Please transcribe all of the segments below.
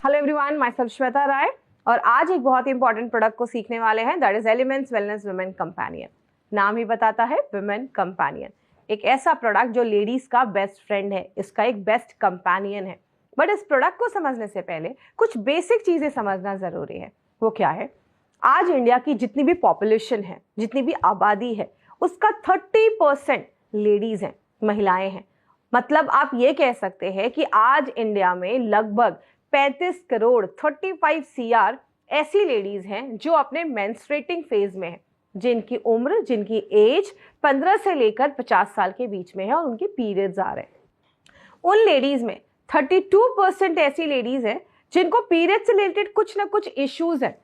Hello everyone, myself Shweta Rai और आज एक बहुत ही इंपॉर्टेंट प्रोडक्ट को सीखने वाले हैं, that is elements wellness women companion. नाम ही बताता है वुमेन कंपेनियन। एक ऐसा प्रोडक्ट जो लेडीज का बेस्ट फ्रेंड है, इसका एक बेस्ट कंपेनियन है। बट इस प्रोडक्ट को समझने से पहले कुछ बेसिक चीजें समझना जरूरी है। वो क्या है? आज इंडिया की जितनी भी पॉपुलेशन है, जितनी भी आबादी है, उसका 30% लेडीज हैं, महिलाएं हैं। मतलब आप ये कह सकते हैं कि आज इंडिया में लगभग 35 करोड़ 35 CR ऐसी लेडीज हैं जो अपने मेंस्ट्रुएटिंग फेज में हैं, जिनकी उम्र, जिनकी एज 15 से लेकर 50 साल के बीच में है और उनके पीरियड्स आ रहे हैं। उन लेडीज में 32% ऐसी लेडीज हैं जिनको पीरियड से रिलेटेड कुछ ना कुछ इश्यूज हैं।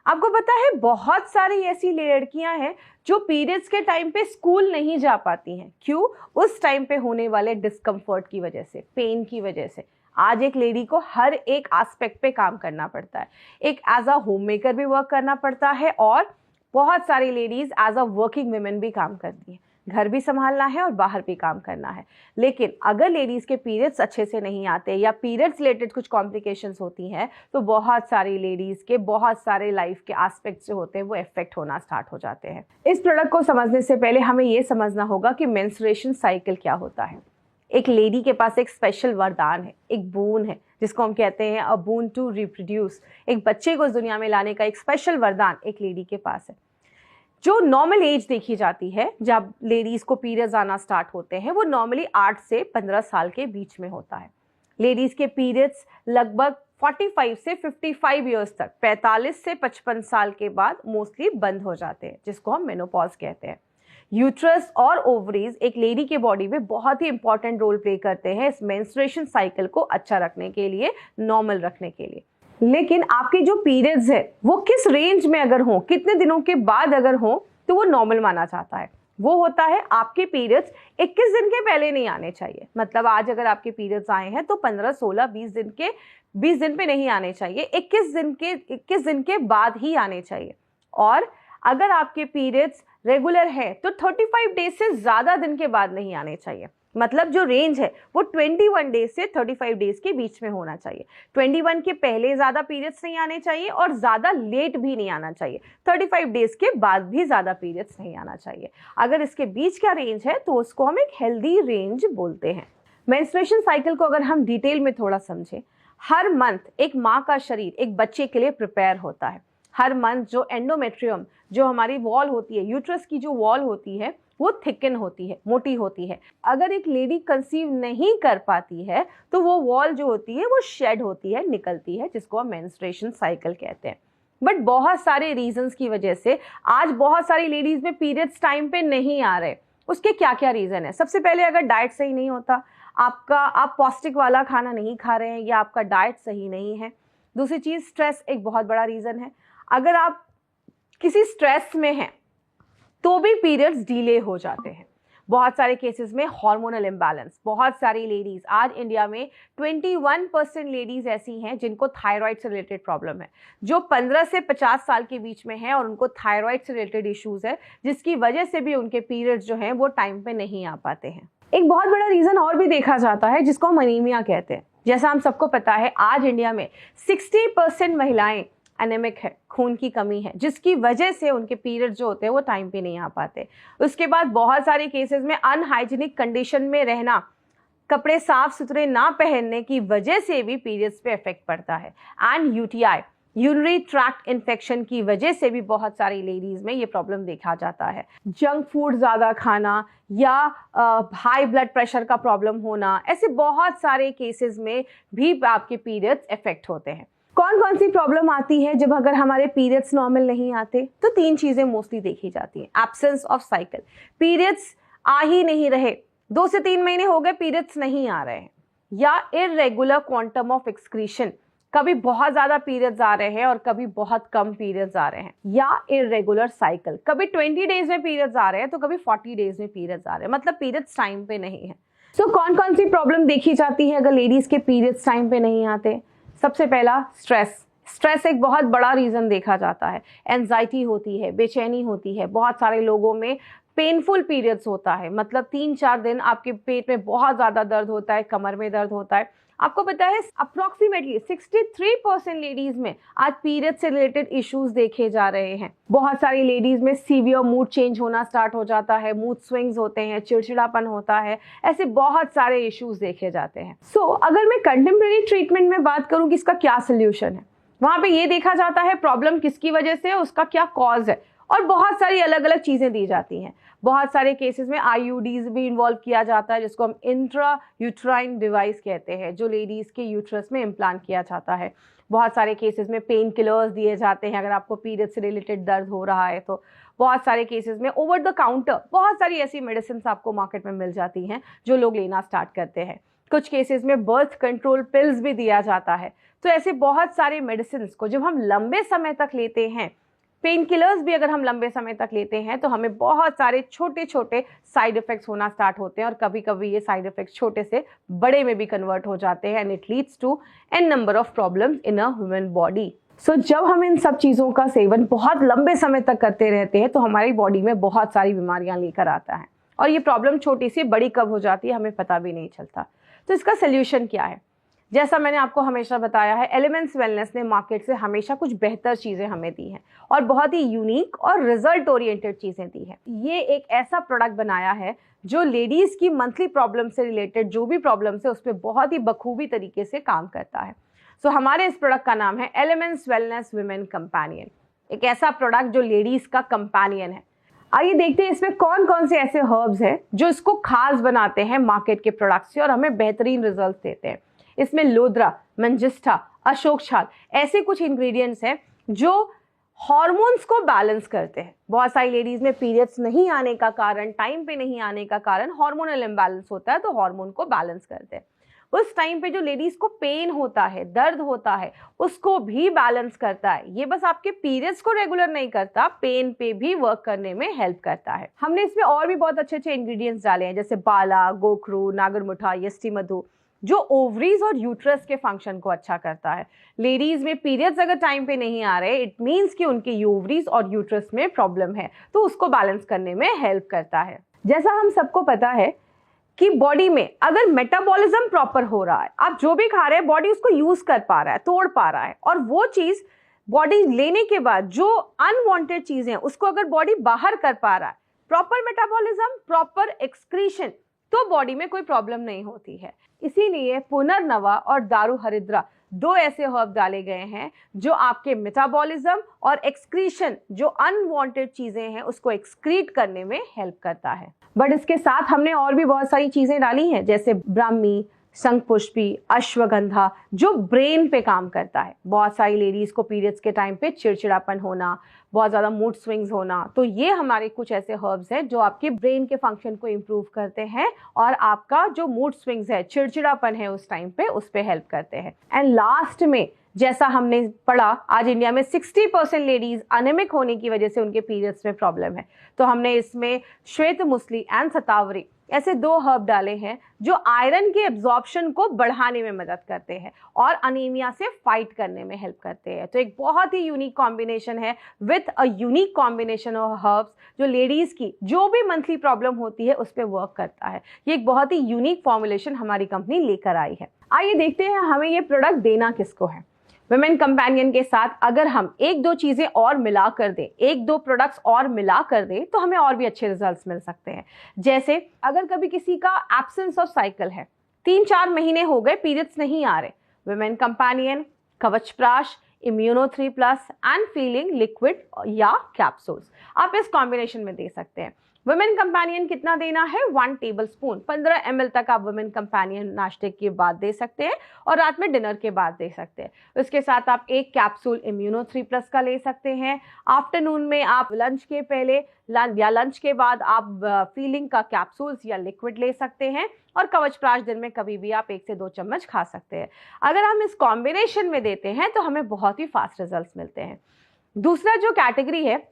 आपको पता है, बहुत सारी ऐसी लड़कियां हैं जो पीरियड्स के टाइम पे स्कूल नहीं जा पाती हैं। क्यों? उस टाइम पे होने वाले डिस्कम्फर्ट की वजह से, पेन की वजह से। आज एक लेडी को हर एक एस्पेक्ट पे काम करना पड़ता है। एक एज अ होम मेकर भी वर्क करना पड़ता है और बहुत सारी ladies as a working women भी काम करती हैं। घर भी संभालना है और बाहर भी काम करना है। लेकिन अगर लेडीज के पीरियड्स अच्छे से नहीं आते या पीरियड्स रिलेटेड कुछ कॉम्प्लिकेशंस होती हैं तो बहुत सारी लेडीज के बहुत सारे लाइफ के एस्पेक्ट्स जो होते हैं वो इफेक्ट होना स्टार्ट हो जाते हैं। इस प्रोडक्ट को समझने से पहले हमें ये समझना होगा कि मेंस्ट्रुएशन साइकिल क्या होता है। एक लेडी के पास एक स्पेशल वरदान है, एक बोन है, जिसको हम कहते हैं अ बोन टू रिप्रोड्यूस। एक बच्चे को इस दुनिया में लाने का एक स्पेशल वरदान एक लेडी के पास है। जो नॉर्मल एज देखी जाती है जब लेडीज को पीरियड्स आना स्टार्ट होते हैं, वो नॉर्मली 8 से 15 साल के बीच में होता है। लेडीज के पीरियड्स लगभग 45 से 55 ईयर्स तक, 45 से 55 साल के बाद मोस्टली बंद हो जाते हैं, जिसको हम मेनोपॉज कहते हैं। यूट्रस और ओवरीज एक लेडी के बॉडी में बहुत ही इंपॉर्टेंट रोल प्ले करते हैं इस मेंस्ट्रुएशन साइकिल को अच्छा रखने के लिए, नॉर्मल रखने के लिए। लेकिन आपके जो पीरियड्स है वो किस रेंज में अगर हो, कितने दिनों के बाद अगर हो, तो वो नॉर्मल माना जाता है। वो होता है आपके पीरियड्स 21 दिन के पहले नहीं आने चाहिए। मतलब आज अगर आपके पीरियड्स आए हैं तो 15, 16, 20 दिन पे नहीं आने चाहिए। 21 दिन के बाद ही आने चाहिए। और अगर आपके पीरियड्स रेगुलर है तो 35 डेज से ज्यादा दिन के बाद नहीं आने चाहिए। मतलब जो रेंज है वो 21 डेज से 35 डेज के बीच में होना चाहिए। 21 के पहले ज्यादा पीरियड्स नहीं आने चाहिए और ज्यादा लेट भी नहीं आना चाहिए। 35 डेज के बाद भी ज्यादा पीरियड्स नहीं आना चाहिए। अगर इसके बीच का रेंज है तो उसको हम एक हेल्दी रेंज बोलते हैं। मेंस्ट्रुएशन साइकिल को अगर हम डिटेल में थोड़ा समझें, हर मंथ एक माँ का शरीर एक बच्चे के लिए प्रिपेयर होता है। हर मंथ जो एंडोमेट्रियम, जो हमारी वॉल होती है, यूट्रस की जो वॉल होती है, वो थिकन होती है, मोटी होती है। अगर एक लेडी कंसीव नहीं कर पाती है तो वो वॉल जो होती है वो शेड होती है, निकलती है, जिसको हम मेंस्ट्रुएशन साइकिल कहते हैं। बट बहुत सारे रीजंस की वजह से आज बहुत सारी लेडीज में पीरियड्स टाइम पे नहीं आ रहे। उसके क्या क्या रीजन है? सबसे पहले, अगर डाइट सही नहीं होता, आप पौष्टिक वाला खाना नहीं खा रहे हैं या आपका डाइट सही नहीं है। दूसरी चीज, स्ट्रेस एक बहुत बड़ा रीजन है। अगर आप किसी स्ट्रेस में हैं तो भी पीरियड्स डिले हो जाते हैं। बहुत सारे केसेस में हार्मोनल इम्बैलेंस। बहुत सारी लेडीज, आज इंडिया में 21% लेडीज ऐसी हैं जिनको थायराइड से रिलेटेड प्रॉब्लम है, जो 15 से 50 साल के बीच में है और उनको थायराइड से रिलेटेड इश्यूज है, जिसकी वजह से भी उनके पीरियड्स जो हैं वो टाइम पे नहीं आ पाते हैं। एक बहुत बड़ा रीजन और भी देखा जाता है, जिसको हम अनीमिया कहते हैं। जैसा हम सबको पता है, आज इंडिया में 60% महिलाएं एनेमिक है, खून की कमी है, जिसकी वजह से उनके पीरियड जो होते हैं वो टाइम पे नहीं आ पाते। उसके बाद बहुत सारे केसेस में अनहाइजीनिक कंडीशन में रहना, कपड़े साफ सुथरे ना पहनने की वजह से भी पीरियड्स पे इफेक्ट पड़ता है। And UTI, urinary tract infection की वजह से भी बहुत सारी लेडीज में ये प्रॉब्लम देखा जाता है। जंक फूड ज्यादा खाना या हाई ब्लड प्रेशर का प्रॉब्लम होना, ऐसे बहुत सारे केसेस में भी आपके पीरियड्स इफेक्ट होते हैं। कौन कौन सी प्रॉब्लम आती है जब अगर हमारे पीरियड्स नॉर्मल नहीं आते? तो 3 चीजें मोस्टली देखी जाती हैं। एब्सेंस ऑफ साइकिल, पीरियड्स आ ही नहीं रहे, 2 से 3 महीने हो गए पीरियड्स नहीं आ रहे हैं। या इररेगुलर क्वांटम ऑफ एक्सक्रीशन, कभी बहुत ज्यादा पीरियड्स आ रहे हैं और कभी बहुत कम पीरियड्स आ रहे हैं। या इररेगुलर साइकिल, कभी 20 डेज में पीरियड्स आ रहे हैं तो कभी 40 डेज में पीरियड्स आ रहे हैं। मतलब पीरियड्स टाइम पे नहीं है। सो कौन कौन सी प्रॉब्लम देखी जाती है अगर लेडीज के पीरियड्स टाइम पे नहीं आते? सबसे पहला, स्ट्रेस एक बहुत बड़ा रीजन देखा जाता है। एंजाइटी होती है, बेचैनी होती है। बहुत सारे लोगों में पेनफुल पीरियड्स होता है, मतलब 3-4 दिन आपके पेट में बहुत ज़्यादा दर्द होता है, कमर में दर्द होता है। आपको पता है अप्रोक्सीमेटली 63% लेडीज में आज पीरियड से रिलेटेड इश्यूज देखे जा रहे हैं। बहुत सारी लेडीज में सीवियर मूड चेंज होना स्टार्ट हो जाता है, मूड स्विंग्स होते हैं, चिड़चिड़ापन होता है, ऐसे बहुत सारे इश्यूज देखे जाते हैं। अगर मैं कंटेम्प्रेरी ट्रीटमेंट में बात करूं कि इसका क्या सोल्यूशन है, वहां पे ये देखा जाता है प्रॉब्लम किसकी वजह से है, उसका क्या कॉज है, और बहुत सारी अलग अलग चीजें दी जाती हैं। बहुत सारे केसेस में आईयूडीज भी इन्वॉल्व किया जाता है, जिसको हम इंट्रा यूट्राइन डिवाइस कहते हैं, जो लेडीज के यूट्रस में इम्प्लांट किया जाता है। बहुत सारे केसेस में पेन किलर्स दिए जाते हैं अगर आपको पीरियड से रिलेटेड दर्द हो रहा है तो। बहुत सारे केसेस में ओवर द काउंटर बहुत सारी ऐसी मेडिसिन आपको मार्केट में मिल जाती हैं जो लोग लेना स्टार्ट करते हैं। कुछ केसेस में बर्थ कंट्रोल पिल्स भी दिया जाता है। तो ऐसे बहुत सारे मेडिसिन को जब हम लंबे समय तक लेते हैं, पेन किलर्स भी अगर हम लंबे समय तक लेते हैं, तो हमें बहुत सारे छोटे छोटे साइड इफेक्ट्स होना स्टार्ट होते हैं, और कभी कभी ये साइड इफेक्ट्स छोटे से बड़े में भी कन्वर्ट हो जाते हैं, and it leads to an number of problems in a human body. जब हम इन सब चीज़ों का सेवन बहुत लंबे समय तक करते रहते हैं तो हमारी बॉडी में बहुत सारी बीमारियां लेकर आता है, और ये प्रॉब्लम छोटी सी बड़ी कब हो जाती है हमें पता भी नहीं चलता। तो इसका सोल्यूशन क्या है? जैसा मैंने आपको हमेशा बताया है, एलिमेंट्स वेलनेस ने मार्केट से हमेशा कुछ बेहतर चीज़ें हमें दी हैं, और बहुत ही यूनिक और रिजल्ट ओरिएंटेड चीज़ें दी हैं। ये एक ऐसा प्रोडक्ट बनाया है जो लेडीज़ की मंथली प्रॉब्लम से रिलेटेड जो भी प्रॉब्लम्स है उस पर बहुत ही बखूबी तरीके से काम करता है। हमारे इस प्रोडक्ट का नाम है एलिमेंट्स वेलनेस वुमेन कंपेनियन, एक ऐसा प्रोडक्ट जो लेडीज़ का कंपेनियन है। आइए देखते हैं इसमें कौन कौन से ऐसे हर्ब्स हैं जो इसको खास बनाते हैं मार्केट के प्रोडक्ट से और हमें बेहतरीन रिजल्ट देते हैं। इसमें लोद्रा, मंजिष्ठा, अशोक छाल ऐसे कुछ इंग्रेडिएंट्स हैं जो हार्मोन्स को बैलेंस करते हैं। बहुत सारी लेडीज में पीरियड्स नहीं आने का कारण, टाइम पे नहीं आने का कारण हार्मोनल इम्बैलेंस होता है, तो हार्मोन को बैलेंस करते हैं। उस टाइम पे जो लेडीज को पेन होता है, दर्द होता है, उसको भी बैलेंस करता है। ये बस आपके पीरियड्स को रेगुलर नहीं करता, पेन पे भी वर्क करने में हेल्प करता है। हमने इसमें और भी बहुत अच्छे अच्छे इंग्रेडिएंट्स डाले हैं, जैसे बाला, गोखरू, नागरमुठा, यष्टि मधु, जो ओवरीज और यूट्रस के फंक्शन को अच्छा करता है। लेडीज में पीरियड्स अगर टाइम पे नहीं आ रहे, इट मीन्स कि उनके ओवरीज और यूट्रस में प्रॉब्लम है, तो उसको बैलेंस करने में हेल्प करता है। जैसा हम सबको पता है कि बॉडी में अगर मेटाबॉलिज्म प्रॉपर हो रहा है, आप जो भी खा रहे हैं बॉडी उसको यूज कर पा रहा है, तोड़ पा रहा है, और वो चीज बॉडी लेने के बाद जो अनवांटेड चीजें हैं उसको अगर बॉडी बाहर कर पा रहा है, प्रॉपर मेटाबॉलिज्म, प्रॉपर एक्सक्रीशन, तो बॉडी में कोई प्रॉब्लम नहीं होती है। इसीलिए पुनर्नवा और दारू हरिद्रा दो ऐसे हर्ब डाले गए हैं जो आपके मेटाबॉलिज्म और एक्सक्रीशन, जो अनवांटेड चीजें हैं उसको एक्सक्रीट करने में हेल्प करता है। बट इसके साथ हमने और भी बहुत सारी चीजें डाली हैं, जैसे ब्राह्मी, शंखपुष्पी, अश्वगंधा, जो ब्रेन पे काम करता है। बहुत सारी लेडीज को पीरियड्स के टाइम पे चिड़चिड़ापन होना, बहुत ज़्यादा मूड स्विंग्स होना, तो ये हमारे कुछ ऐसे हर्ब्स हैं जो आपके ब्रेन के फंक्शन को इम्प्रूव करते हैं और आपका जो मूड स्विंग्स है, चिड़चिड़ापन है उस टाइम पे, उस पे हेल्प करते हैं। एंड लास्ट में जैसा हमने पढ़ा, आज इंडिया में 60% लेडीज अनेमिक होने की वजह से उनके पीरियड्स में प्रॉब्लम है, तो हमने इसमें श्वेत मुसली एंड शतावरी ऐसे दो हर्ब डाले हैं जो आयरन के एब्जॉर्प्शन को बढ़ाने में मदद करते हैं और अनीमिया से फाइट करने में हेल्प करते हैं। तो एक बहुत ही यूनिक कॉम्बिनेशन है with a unique combination of herbs जो लेडीज की जो भी मंथली प्रॉब्लम होती है उस पर वर्क करता है। ये एक बहुत ही यूनिक फॉर्मुलेशन हमारी कंपनी लेकर आई है। आइए देखते हैं हमें ये प्रोडक्ट देना किसको है। वुमेन कंपेनियन के साथ अगर हम एक दो चीजें और मिला कर दें, एक दो प्रोडक्ट्स और मिला कर दें, तो हमें और भी अच्छे रिजल्ट्स मिल सकते हैं। जैसे अगर कभी किसी का एब्सेंस ऑफ साइकिल है, 3-4 महीने हो गए पीरियड्स नहीं आ रहे, वुमेन कंपेनियन, कवच प्राश, इम्यूनो 3+ एंड फीलिंग लिक्विड या कैप्सूल्स आप इस कॉम्बिनेशन में दे सकते हैं। वुमेन कंपेनियन कितना देना है? 1 टेबलस्पून, 15 ml तक आप वुमेन कंपेनियन नाश्ते के बाद दे सकते हैं और रात में डिनर के बाद दे सकते हैं। उसके साथ आप एक कैप्सूल इम्यूनो 3+ का ले सकते हैं। आफ्टरनून में आप लंच के पहले या लंच के बाद आप फीलिंग का कैप्सूल्स या लिक्विड ले सकते हैं, और कवच प्राश दिन में कभी भी आप 1 से 2 चम्मच खा सकते हैं। अगर हम इस कॉम्बिनेशन में देते हैं तो हमें बहुत ही फास्ट रिजल्ट मिलते हैं। दूसरा जो कैटेगरी है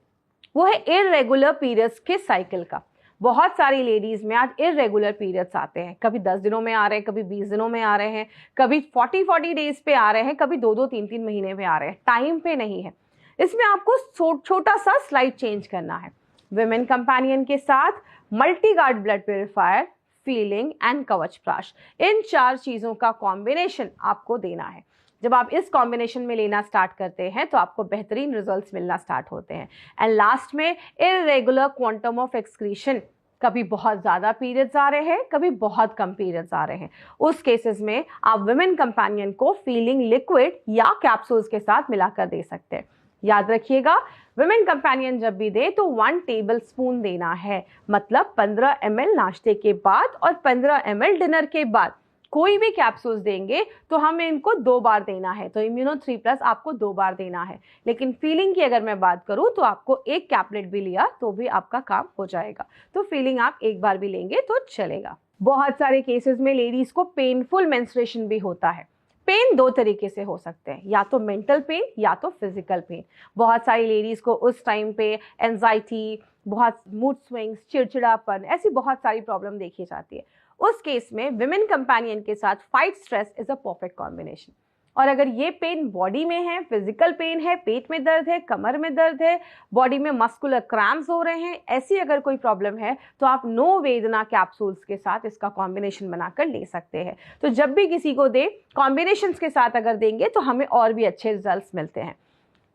वो है इररेगुलर पीरियड्स के साइकिल का। बहुत सारी लेडीज में आज इररेगुलर पीरियड्स आते हैं, कभी 10 दिनों में आ रहे हैं, कभी 20 दिनों में आ रहे हैं, कभी 40 डेज पे आ रहे हैं, कभी 2-2, 3-3 महीने में आ रहे हैं, टाइम पे नहीं है। इसमें आपको छोटा सा स्लाइड चेंज करना है। विमेन कंपेनियन के साथ multi guard blood purifier, feeling and कवच प्राश, इन 4 चीजों का कॉम्बिनेशन आपको देना है। जब आप इस कॉम्बिनेशन में लेना स्टार्ट करते हैं तो आपको बेहतरीन रिजल्ट्स मिलना स्टार्ट होते हैं। एंड लास्ट में इरेगुलर क्वांटम ऑफ एक्सक्रीशन, कभी बहुत ज़्यादा पीरियड्स आ रहे हैं, कभी बहुत कम पीरियड्स आ रहे हैं, उस केसेस में आप विमेन कंपेनियन को फीलिंग लिक्विड या कैप्सूल्स के साथ मिलाकर दे सकते हैं। याद रखिएगा, विमेन कंपेनियन जब भी दे तो 1 टेबल स्पून देना है, मतलब 15 ml नाश्ते के बाद और 15 ml डिनर के बाद। कोई भी कैप्सूल्स देंगे तो हमें इनको 2 बार देना है, तो इम्यूनो 3+ आपको 2 बार देना है। लेकिन फीलिंग की अगर मैं बात करूं तो आपको 1 कैप्लेट भी लिया तो भी आपका काम हो जाएगा, तो फीलिंग आप 1 बार भी लेंगे तो चलेगा। बहुत सारे केसेस में लेडीज को पेनफुल मेंस्ट्रुएशन भी होता है। पेन 2 तरीके से हो सकते हैं, या तो मेंटल पेन या तो फिजिकल पेन। बहुत सारी लेडीज को उस टाइम पे एंजाइटी, बहुत मूड स्विंग्स, चिड़चिड़ापन, ऐसी बहुत सारी प्रॉब्लम देखी जाती है। उस केस में विमेन कंपेनियन के साथ fight stress is a perfect combination. और अगर ये पेन बॉडी में है, फिजिकल पेन है, पेट में दर्द है, कमर में दर्द है, बॉडी में मस्कुलर क्रैम्प्स हो रहे हैं, ऐसी अगर कोई प्रॉब्लम है तो आप नो वेदना कैप्सूल्स के साथ इसका कॉम्बिनेशन बनाकर ले सकते हैं। तो जब भी किसी को दे, कॉम्बिनेशंस के साथ अगर देंगे तो हमें और भी अच्छे रिजल्ट्स मिलते हैं।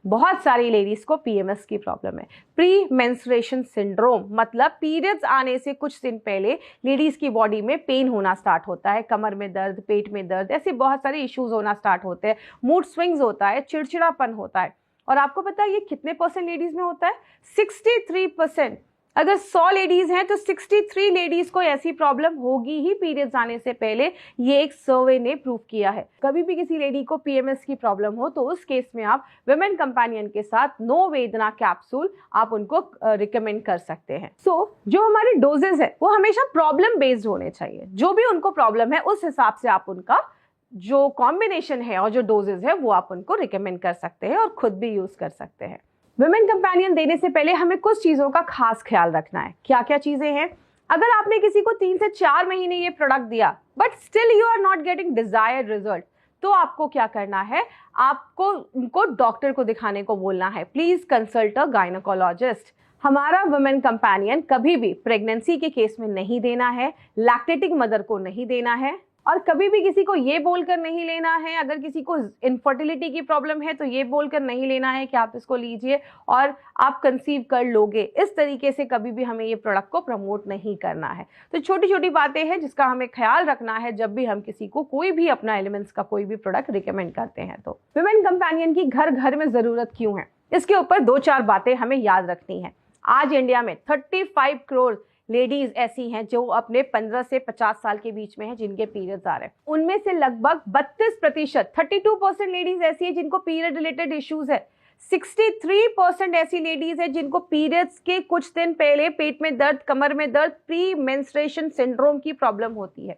बहुत सारी लेडीज को पीएमएस की प्रॉब्लम है, प्री मेंस्ट्रुएशन सिंड्रोम, मतलब पीरियड्स आने से कुछ दिन पहले लेडीज की बॉडी में पेन होना स्टार्ट होता है, कमर में दर्द, पेट में दर्द, ऐसे बहुत सारे इश्यूज होना स्टार्ट होते हैं, मूड स्विंग्स होता है, चिड़चिड़ापन होता है। और आपको पता है ये कितने % लेडीज में होता है? 63%। अगर 100 लेडीज हैं तो 63 लेडीज को ऐसी प्रॉब्लम होगी ही पीरियड्स आने से पहले, ये एक सर्वे ने प्रूव किया है। कभी भी किसी लेडी को पीएमएस की प्रॉब्लम हो तो उस केस में आप विमेन कंपेनियन के साथ नो वेदना कैप्सूल आप उनको रिकमेंड कर सकते हैं। जो हमारे डोजेस है वो हमेशा प्रॉब्लम बेस्ड होने चाहिए। जो भी उनको प्रॉब्लम है उस हिसाब से आप उनका जो कॉम्बिनेशन है और जो डोजेस है वो आप उनको रिकमेंड कर सकते हैं और खुद भी यूज कर सकते हैं। विमेन कंपेनियन देने से पहले हमें कुछ चीजों का खास ख्याल रखना है। क्या क्या चीजें हैं? अगर आपने किसी को 3 से 4 महीने ये प्रोडक्ट दिया but still you are not getting desired result, तो आपको क्या करना है? आपको उनको डॉक्टर को दिखाने को बोलना है। Please consult a gynaecologist. हमारा वुमेन कंपेनियन कभी भी प्रेगनेंसी के केस में नहीं देना है, लैक्टेटिंग मदर को नहीं देना है, और कभी भी किसी को ये बोलकर नहीं लेना है, अगर किसी को इनफर्टिलिटी की प्रॉब्लम है तो ये बोलकर नहीं लेना है कि आप इसको लीजिए और आप कंसीव कर लोगे। इस तरीके से कभी भी हमें ये प्रोडक्ट को प्रमोट नहीं करना है। तो छोटी छोटी बातें हैं जिसका हमें ख्याल रखना है जब भी हम किसी को कोई भी अपना एलिमेंट्स का कोई भी प्रोडक्ट रिकमेंड करते हैं। तो विमेन कंपेनियन की घर घर में जरूरत क्यों है, इसके ऊपर 2-4 बातें हमें याद रखनी है। आज इंडिया में 35 करोड़ लेडीज ऐसी हैं जो अपने 15 से 50 साल के बीच में हैं जिनके पीरियड्स आ रहे हैं। उनमें से लगभग 32%, 32% लेडीज ऐसी है जिनको पीरियड रिलेटेड इश्यूज है। 63% ऐसी लेडीज है जिनको पीरियड्स के कुछ दिन पहले पेट में दर्द, कमर में दर्द, प्री मेंस्ट्रुएशन सिंड्रोम की प्रॉब्लम होती है।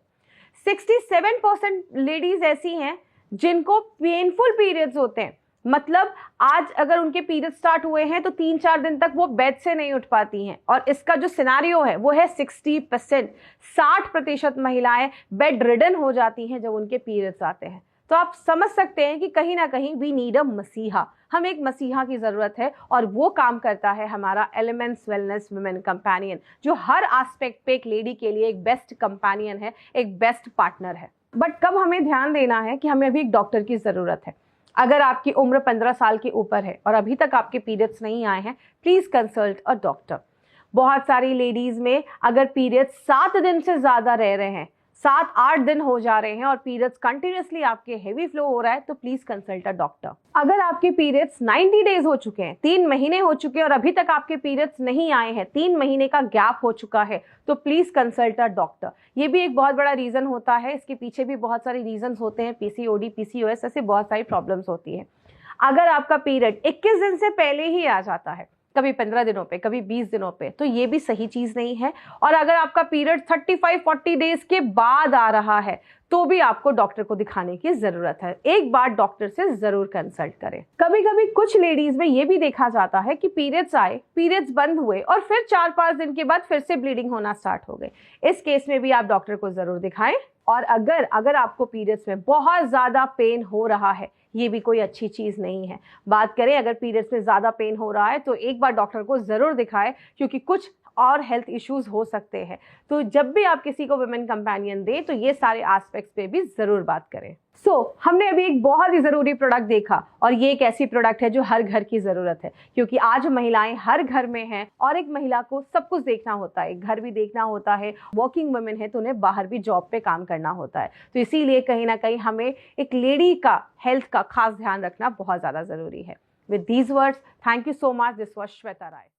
67% लेडीज ऐसी हैं जिनको पेनफुल पीरियड्स होते हैं, मतलब आज अगर उनके पीरियड स्टार्ट हुए हैं तो 3-4 दिन तक वो बेड से नहीं उठ पाती हैं। और इसका जो सिनारियो है वो है 60%, 60% महिलाएं बेड रिडन हो जाती हैं जब उनके पीरियड्स आते हैं। तो आप समझ सकते हैं कि कहीं ना कहीं वी नीड अ मसीहा, हम एक मसीहा की जरूरत है, और वो काम करता है हमारा एलिमेंट्स वेलनेस वुमेन कंपेनियन, जो हर एस्पेक्ट पे एक लेडी के लिए एक बेस्ट कंपेनियन है, एक बेस्ट पार्टनर है। बट कब हमें ध्यान देना है कि हमें अभी एक डॉक्टर की जरूरत है। अगर आपकी उम्र 15 साल के ऊपर है और अभी तक आपके पीरियड्स नहीं आए हैं, प्लीज कंसल्ट अ डॉक्टर। बहुत सारी लेडीज में अगर पीरियड्स 7 दिन से ज्यादा रह रहे हैं, 7-8 दिन हो जा रहे हैं और पीरियड्स कंटिन्यूसली आपके हेवी फ्लो हो रहा है, तो प्लीज कंसल्ट अ डॉक्टर। अगर आपके पीरियड्स 90 डेज हो चुके हैं, 3 महीने हो चुके हैं और अभी तक आपके पीरियड्स नहीं आए हैं, 3 महीने का गैप हो चुका है, तो प्लीज कंसल्ट अ डॉक्टर। ये भी एक बहुत बड़ा रीजन होता है, इसके पीछे भी बहुत सारे रीजन होते हैं, पीसीओडी, पीसीओएस, ऐसे बहुत सारी प्रॉब्लम्स होती है। अगर आपका पीरियड 21 दिन से पहले ही आ जाता है, कभी 15 दिनों पे, कभी 20 दिनों पे, तो ये भी सही चीज नहीं है। और अगर आपका पीरियड 35-40 डेज के बाद आ रहा है तो भी आपको डॉक्टर को दिखाने की जरूरत है। एक बार डॉक्टर से जरूर कंसल्ट करें। कभी कभी कुछ लेडीज में ये भी देखा जाता है कि पीरियड्स आए, पीरियड्स बंद हुए और फिर 4-5 दिन के बाद फिर से ब्लीडिंग होना स्टार्ट हो गई। इस केस में भी आप डॉक्टर को जरूर दिखाएं। और अगर आपको पीरियड्स में बहुत ज्यादा पेन हो रहा है ये भी कोई अच्छी चीज़ नहीं है। बात करें अगर पीरियड्स में ज़्यादा पेन हो रहा है तो एक बार डॉक्टर को ज़रूर दिखाएं, क्योंकि कुछ और हेल्थ इश्यूज हो सकते हैं। तो जब भी आप किसी को वुमेन कंपेनियन दें तो ये सारे एस्पेक्ट्स पे भी ज़रूर बात करें। हमने अभी एक बहुत ही ज़रूरी प्रोडक्ट देखा, और ये एक ऐसी प्रोडक्ट है जो हर घर की ज़रूरत है, क्योंकि आज महिलाएं हर घर में हैं और एक महिला को सब कुछ देखना होता है, घर भी देखना होता है, वर्किंग वुमेन है तो उन्हें बाहर भी जॉब पे काम करना होता है। तो इसीलिए कहीं ना कहीं हमें एक लेडी का हेल्थ का खास ध्यान रखना बहुत ज़्यादा ज़रूरी है। With these words, thank you so much. This was Shweta Rai.